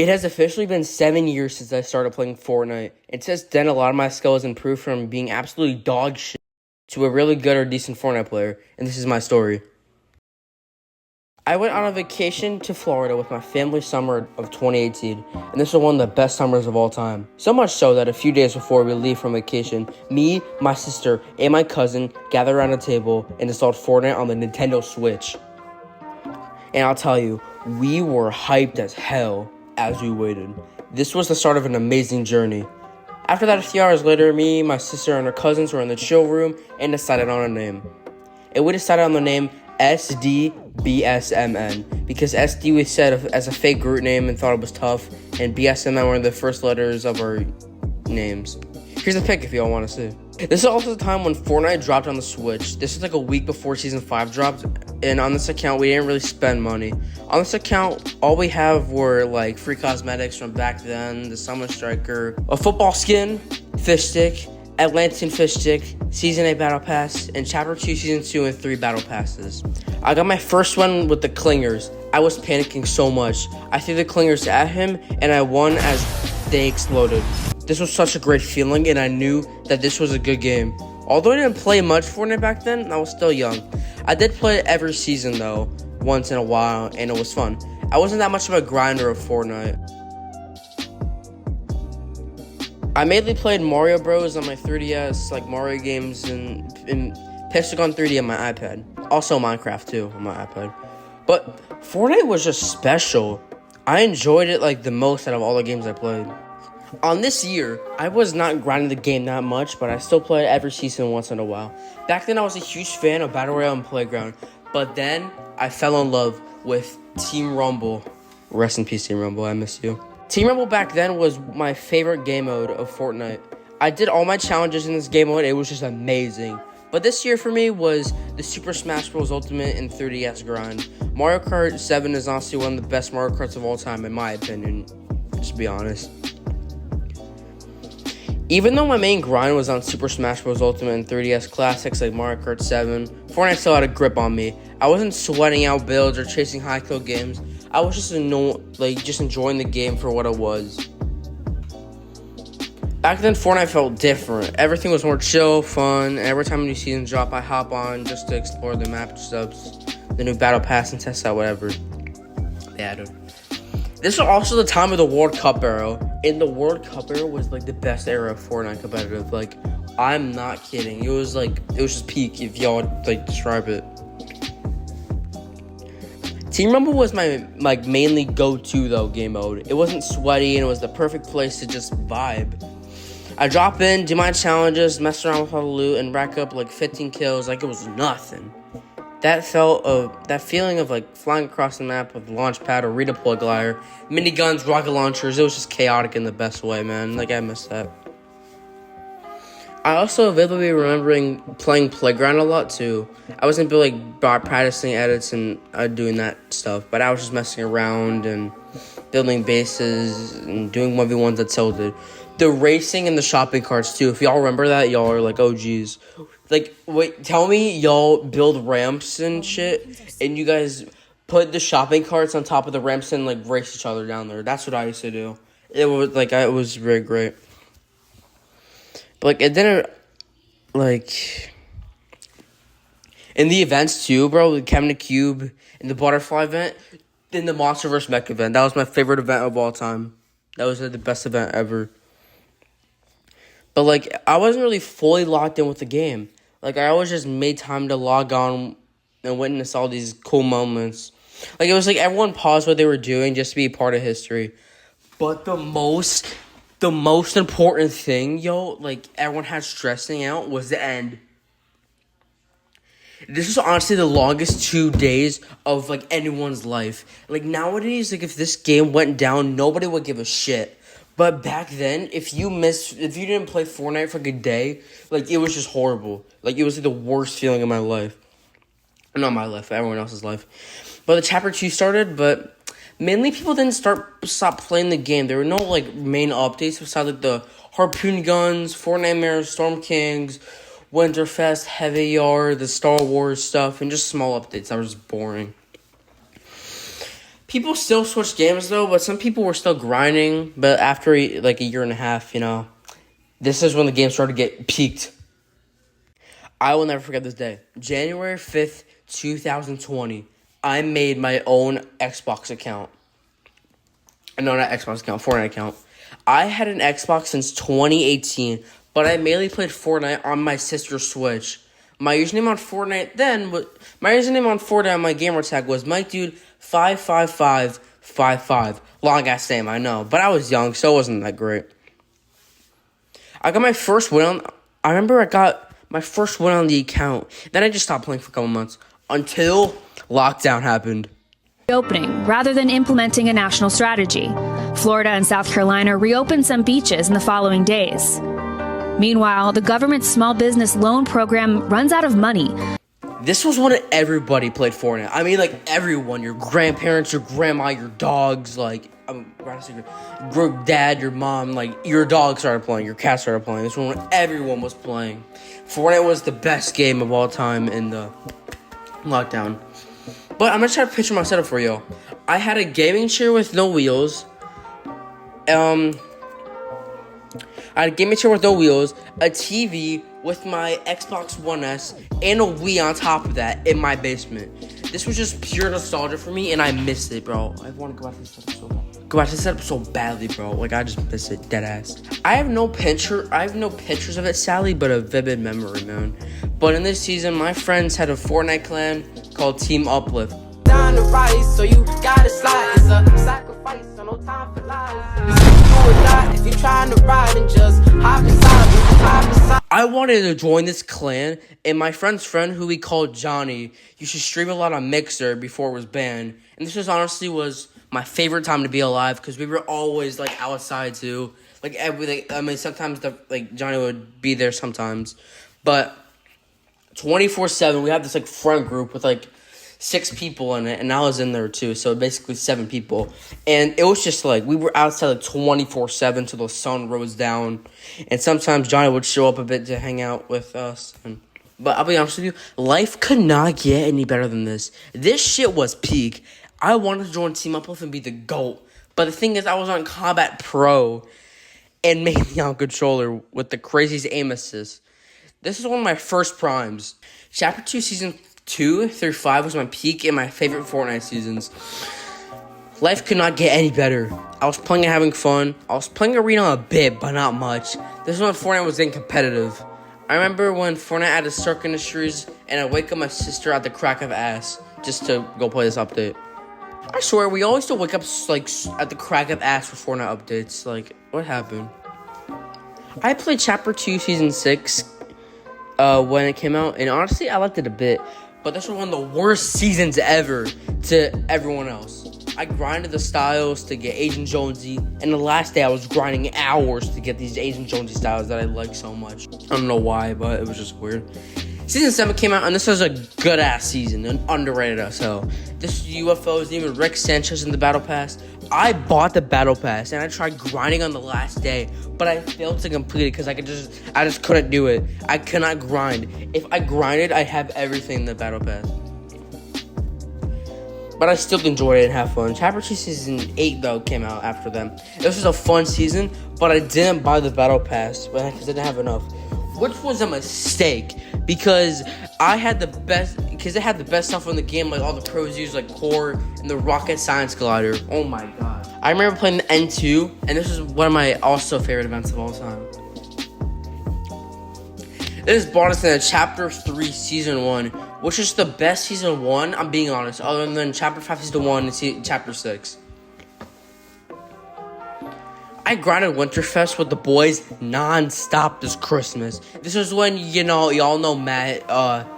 It has officially been 7 years since I started playing Fortnite. And since then, a lot of my skills improved from being absolutely dog shit to a really good or decent Fortnite player. And this is my story. I went on a vacation to Florida with my family summer of 2018, and this was one of the best summers of all time. So much so that a few days before we leave from vacation, me, my sister, and my cousin gathered around a table and installed Fortnite on the Nintendo Switch. And I'll tell you, we were hyped as hell as we waited. This was the start of an amazing journey. After that, a few hours later, me, my sister, and her cousins were in the chill room and decided on a name. And we decided on the name SDBSMN because SD we said as a fake group name and thought it was tough, and BSMN were the first letters of our names. Here's a pic if y'all want to see. This is also the time when Fortnite dropped on the Switch. This was like a week before Season 5 dropped, and on this account, we didn't really spend money. On this account, all we have were like free cosmetics from back then, the Summer Striker, a football skin, fish stick, Atlantean fish stick, Season 8 Battle Pass, and Chapter 2, Season 2, and 3 Battle Passes. I got my first one with the clingers. I was panicking so much. I threw the clingers at him, and I won as they exploded. This was such a great feeling, and I knew that this was a good game. Although I didn't play much Fortnite back then, I was still young. I did play it every season, though, once in a while, and it was fun. I wasn't that much of a grinder of Fortnite. I mainly played Mario Bros. On my 3DS, like Mario games, and Pixelgun 3D on my iPad. Also Minecraft, too, on my iPad. But Fortnite was just special. I enjoyed it, like, the most out of all the games I played. On this year, I was not grinding the game that much, but I still played every season once in a while. Back then, I was a huge fan of Battle Royale and Playground, but then I fell in love with Team Rumble. Rest in peace, Team Rumble, I miss you. Team Rumble back then was my favorite game mode of Fortnite. I did all my challenges in this game mode, it was just amazing. But this year for me was the Super Smash Bros. Ultimate and 3DS grind. Mario Kart 7 is honestly one of the best Mario Karts of all time, in my opinion, just to be honest. Even though my main grind was on Super Smash Bros. Ultimate and 3DS classics like Mario Kart 7, Fortnite still had a grip on me. I wasn't sweating out builds or chasing high kill games. I was just enjoying the game for what it was. Back then, Fortnite felt different. Everything was more chill, fun. Every time a new season drop, I hop on just to explore the map stuffs, the new battle pass, and test out whatever they added. This was also the time of the World Cup era, and the World Cup era was like the best era of Fortnite competitive. Like, I'm not kidding. It was just peak if y'all like describe it. Team Rumble was my mainly go-to though game mode. It wasn't sweaty, and it was the perfect place to just vibe. I drop in, do my challenges, mess around with all the loot, and rack up like 15 kills like it was nothing. That feeling of like flying across the map with a launch pad or redeploy glider, miniguns, rocket launchers, it was just chaotic in the best way, man. Like, I miss that. I also vividly remembering playing Playground a lot too. I wasn't practicing edits and doing that stuff, but I was just messing around and building bases and doing 1v1s that tilted. The racing and the shopping carts too. If y'all remember that, y'all are like, oh geez. Like, wait, tell me y'all build ramps and shit, and you guys put the shopping carts on top of the ramps and, like, race each other down there. That's what I used to do. It was very great. But, like, it didn't, like, in the events, too, bro, the Kevin the Cube and the Butterfly event, then the Monster vs. Mech event. That was my favorite event of all time. That was the best event ever. But, like, I wasn't really fully locked in with the game. Like, I always just made time to log on and witness all these cool moments. Like, it was like everyone paused what they were doing just to be a part of history. But the most important thing, like, everyone had stressing out was the end. This was honestly the longest 2 days of, like, anyone's life. Like, nowadays, like, if this game went down, nobody would give a shit. But back then, if you didn't play Fortnite for like a day, like, it was just horrible. Like, it was like the worst feeling of my life. Not my life, everyone else's life. But the Chapter 2 started, but mainly people didn't stop playing the game. There were no, like, main updates besides, like, the Harpoon Guns, Fortnite Mirrors, Storm Kings, Winterfest, Heavy Yard, the Star Wars stuff, and just small updates that were just boring. People still switch games though, but some people were still grinding. But after like a year and a half, this is when the game started to get peaked. I will never forget this day. January 5th, 2020. I made my own Xbox account. No, not Xbox account, Fortnite account. I had an Xbox since 2018, but I mainly played Fortnite on my sister's Switch. My username on Fortnite on my gamer tag was MikeDude55555. Long ass name, I know, but I was young, so it wasn't that great. I got my first win I remember I got my first win on the account. Then I just stopped playing for a couple months until lockdown happened. Reopening rather than implementing a national strategy. Florida and South Carolina reopened some beaches in the following days. Meanwhile, the government's small business loan program runs out of money. This was when everybody played Fortnite. I mean, like, everyone. Your grandparents, your grandma, your dogs, like, your dad, your mom, like, your dog started playing, your cat started playing. This was when everyone was playing. Fortnite was the best game of all time in the lockdown. But I'm gonna try to picture my setup for you. I had a gaming chair with no wheels. I had a gaming chair with no wheels, a TV with my Xbox One S, and a Wii on top of that in my basement. This was just pure nostalgia for me, and I missed it, bro. I want to go back to this setup so bad. Go back to this setup so badly, bro. Like, I just miss it, dead ass. I have no pictures of it, sadly, but a vivid memory, man. But in this season, my friends had a Fortnite clan called Team Uplift. Down the rise, so you gotta slide. It's a sacrifice, so no time for lies. If you trying to ride and just hop inside. I wanted to join this clan, and my friend's friend, who we called Johnny, used to stream a lot on Mixer before it was banned. And this was my favorite time to be alive, because we were always like outside too. Like everything. I mean, sometimes Johnny would be there sometimes, but 24/7 we have this like friend group with like 6 people in it, and I was in there too, so basically 7 people. And it was just like we were outside like 24/7 till the sun rose down, and sometimes Johnny would show up a bit to hang out with us. But I'll be honest with you, life could not get any better than this. This shit was peak. I wanted to join Team Uplift and be the GOAT, but the thing is, I was on Combat Pro and mainly on controller with the craziest aim assist. This is one of my first primes. Chapter 2, Season 2 through 5 was my peak in my favorite Fortnite seasons. Life could not get any better. I was playing and having fun. I was playing Arena a bit, but not much. This is when Fortnite was getting competitive. I remember when Fortnite added Stark Industries, and I'd wake up my sister at the crack of ass just to go play this update. I swear, we always still wake up like at the crack of ass for Fortnite updates. Like, what happened? I played Chapter 2, Season 6 when it came out, and honestly, I liked it a bit. But this was one of the worst seasons ever to everyone else. I grinded the styles to get Agent Jonesy, and the last day I was grinding hours to get these Agent Jonesy styles that I like so much. I don't know why, but it was just weird. Season 7 came out, and this was a good-ass season, and underrated as hell. This UFOs, even Rick Sanchez in the Battle Pass. I bought the Battle Pass, and I tried grinding on the last day, but I failed to complete it because I just couldn't do it. I could not grind. If I grinded, I'd have everything in the Battle Pass. But I still enjoyed it and have fun. Chapter 2 Season 8, though, came out after them. This was a fun season, but I didn't buy the Battle Pass because I didn't have enough. Which was a mistake, because it had the best stuff in the game, like all the pros use, like Core and the Rocket Science Glider. Oh my god. I remember playing the N2, and this is one of my also favorite events of all time. This brought us into Chapter 3 Season 1, which is the best Season 1, I'm being honest, other than Chapter 5 Season 1 and Chapter 6. I grinded Winterfest with the boys non-stop this Christmas. This was when, y'all know Matt,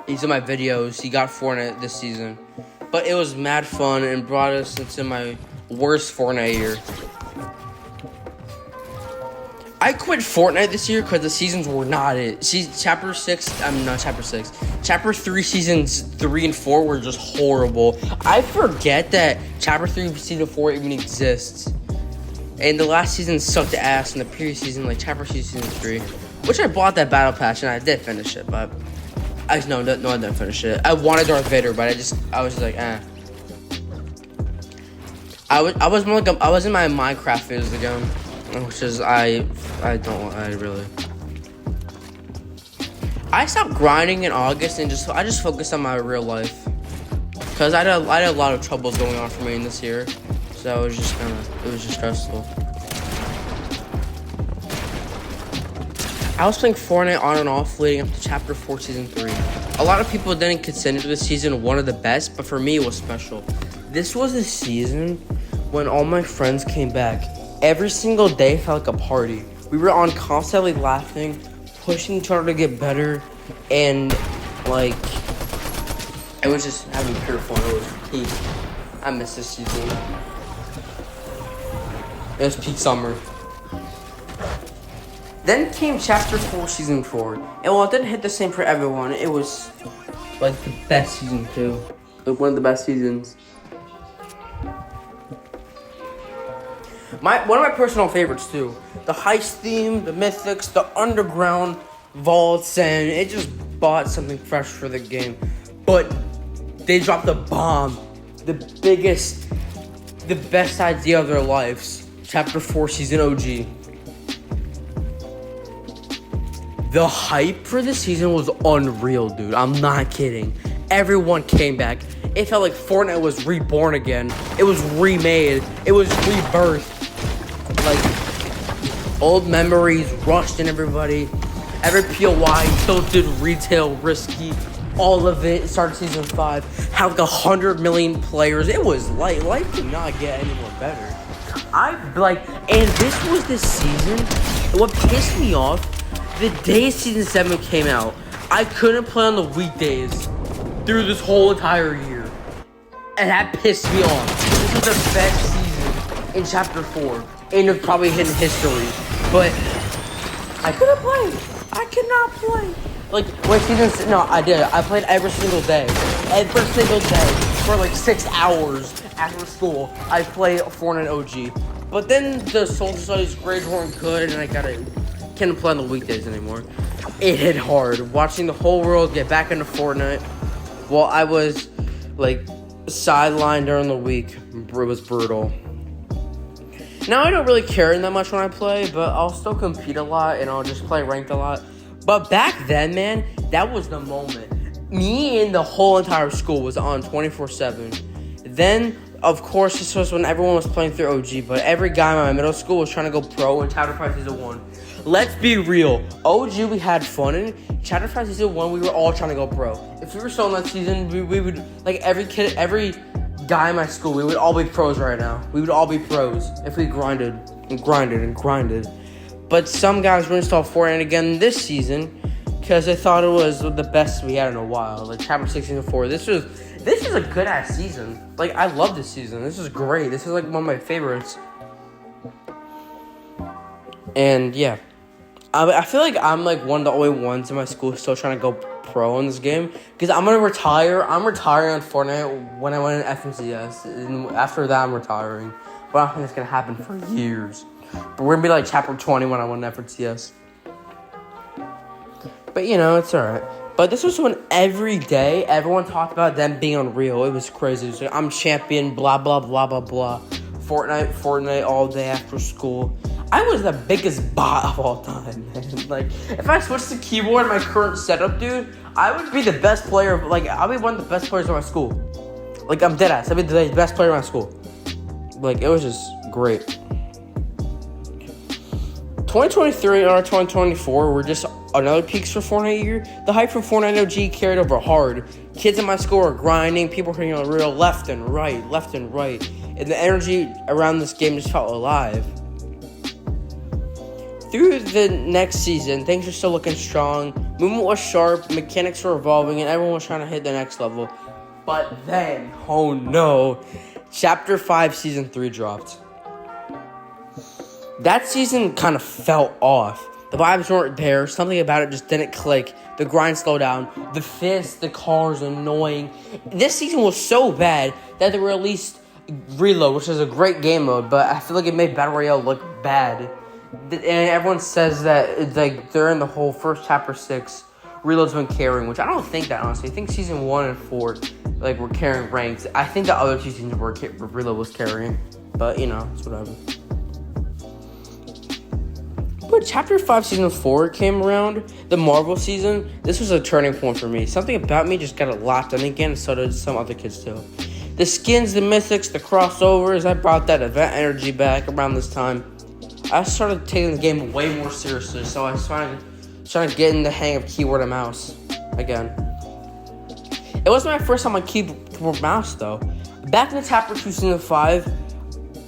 he's in my videos, he got Fortnite this season. But it was mad fun and brought us into my worst Fortnite year. I quit Fortnite this year because the seasons were not it. Chapter 3 Seasons 3 and 4 were just horrible. I forget that Chapter 3 Season 4 even exists. And the last season sucked ass, in the previous season, like Chapter 2 Season 3. Which I bought that Battle Pass, and I did finish it, but... I didn't finish it. I wanted Darth Vader, but I was just like, eh. I was in my Minecraft phase again, which is I stopped grinding in August and I just focused on my real life, because I had a lot of troubles going on for me in this year, so it was just stressful. I was playing Fortnite on and off leading up to Chapter 4 Season 3. A lot of people didn't consider this season one of the best, but for me it was special. This was a season when all my friends came back. Every single day felt like a party. We were on constantly laughing, pushing each other to get better, and like, it was just having pure fun. It was peak. I miss this season. It was peak summer. Then came Chapter 4 Season 4. And while it didn't hit the same for everyone, it was like the best season too. Like one of the best seasons. One of my personal favorites too. The heist theme, the mythics, the underground vaults, and it just bought something fresh for the game. But they dropped a bomb. The best idea of their lives. Chapter 4 Season OG. The hype for this season was unreal, dude. I'm not kidding. Everyone came back. It felt like Fortnite was reborn again. It was remade. It was rebirthed. Like, old memories rushed in everybody. Every POI, tilted, retail, risky. All of it started season 5. Had like 100 million players. It was light. Life could not get any more better. And this was the season. What pissed me off, the day season 7 came out, I couldn't play on the weekdays through this whole entire year. And that pissed me off. This was the best season in Chapter 4. And it's probably hidden history. But I couldn't play. I could not play. Like, I did. I played every single day. Every single day. For like 6 hours after school, I played Fortnite OG. But then the social studies grades weren't good, and I couldn't play on the weekdays anymore. It hit hard. Watching the whole world get back into Fortnite while I was like sidelined during the week, it was brutal. Now I don't really care that much when I play, but I'll still compete a lot and I'll just play ranked a lot. But back then, man, that was the moment. Me and the whole entire school was on 24/7. Then, of course, this was when everyone was playing through OG, but every guy in my middle school was trying to go pro in Chapter 5 Season 1. Let's be real. OG, we had fun in. Chapter 5 Season 1, we were all trying to go pro. If we were still in that season, we would, like, every guy in my school, we would all be pros right now. We would all be pros if we grinded and grinded and grinded. But some guys reinstalled Fortnite again this season because they thought it was the best we had in a while. Like Chapter 6 Season 4. This is a good ass season. Like, I love this season. This is great. This is like one of my favorites. And yeah, I feel like I'm like one of the only ones in my school still trying to go pro in this game, because I'm gonna retire. I'm retiring on Fortnite when I win an FNCS, and after that I'm retiring. But I don't think it's gonna happen for years. But we're gonna be like Chapter 20 when I win an FNCS. But you know, it's alright. But this was when every day everyone talked about them being unreal. It was crazy. It was like, I'm champion, blah blah blah blah blah. Fortnite all day after school. I was the biggest bot of all time, man. Like, if I switched the keyboard in my current setup, dude, I would be the best player. Like, I'll be one of the best players in my school. Like, I'm dead ass. I'll be the best player in my school. Like, it was just great. 2023 or 2024 were just another peaks for Fortnite year. The hype for Fortnite OG carried over hard. Kids in my school were grinding. People were hitting on real left and right. And the energy around this game just felt alive. Through the next season, things are still looking strong. Movement was sharp, mechanics were evolving, and everyone was trying to hit the next level. But then, oh no, Chapter 5 Season 3 dropped. That season kind of fell off. The vibes weren't there. Something about it just didn't click. The grind slowed down. The fists, the cars, annoying. This season was so bad that they released Reload, which is a great game mode, but I feel like it made Battle Royale look bad. And everyone says that like during the whole first Chapter 6, Reload's been carrying, which I don't think that, honestly. I think season 1 and 4, like, were carrying ranks. I think the other 2 seasons were Reload was carrying. But, you know, it's whatever. But Chapter 5, Season 4 came around, the Marvel season. This was a turning point for me. Something about me just got locked in again, and so did some other kids too. The skins, the mythics, the crossovers, I brought that event energy back around this time. I started taking the game way more seriously, so I was trying to get in the hang of keyboard and mouse again. It wasn't my first time on keyboard mouse, though. Back in the Chapter 2, Season 5,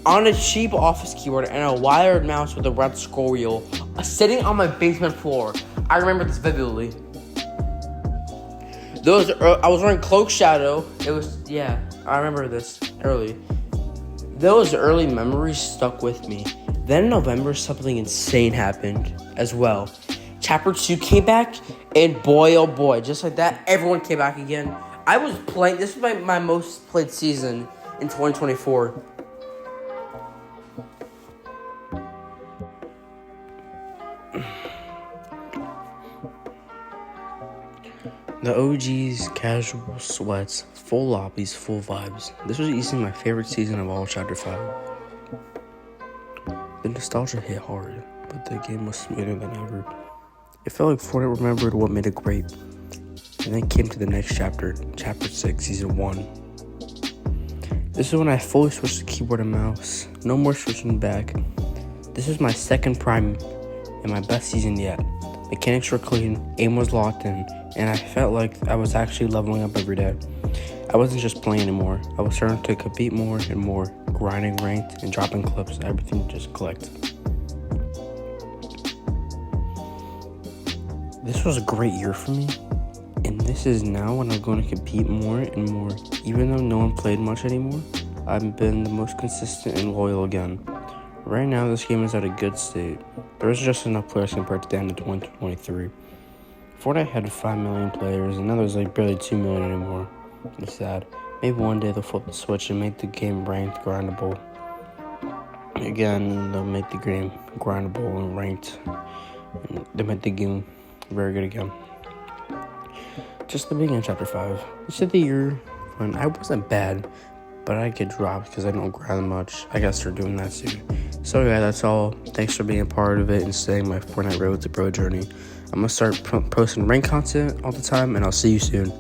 on a cheap office keyboard and a wired mouse with a red scroll wheel, sitting on my basement floor. I remember this vividly. I was wearing Cloak Shadow. I remember this early. Those early memories stuck with me. Then in November, something insane happened as well. Chapter 2 came back, and boy, oh boy, just like that, everyone came back again. I was playing, this was my most played season in 2024. The OGs, casual sweats, full lobbies, full vibes. This was easily my favorite season of all Chapter 5. The nostalgia hit hard, but the game was smoother than ever. It felt like Fortnite remembered what made it great, and then came to the next chapter, Chapter 6, Season 1. This is when I fully switched to keyboard and mouse. No more switching back. This was my second prime and my best season yet. Mechanics were clean, aim was locked in, and I felt like I was actually leveling up every day. I wasn't just playing anymore. I was starting to compete more and more, grinding ranked and dropping clips. Everything just clicked. This was a great year for me, and this is now when I'm going to compete more and more. Even though no one played much anymore, I've been the most consistent and loyal again. Right now, this game is at a good state. There is just enough players compared to the end of 2023. Fortnite had 5 million players, and now there's like barely 2 million anymore. It's sad. Maybe one day they'll flip the switch and make the game ranked grindable. Again, they'll make the game grindable and ranked. And they'll make the game very good again. Just the beginning of Chapter 5. This is the year when I wasn't bad, but I get dropped because I don't grind much. I gotta start doing that soon. So yeah, that's all. Thanks for being a part of it and staying my Fortnite Road to Pro journey. I'm gonna start posting rank content all the time, and I'll see you soon.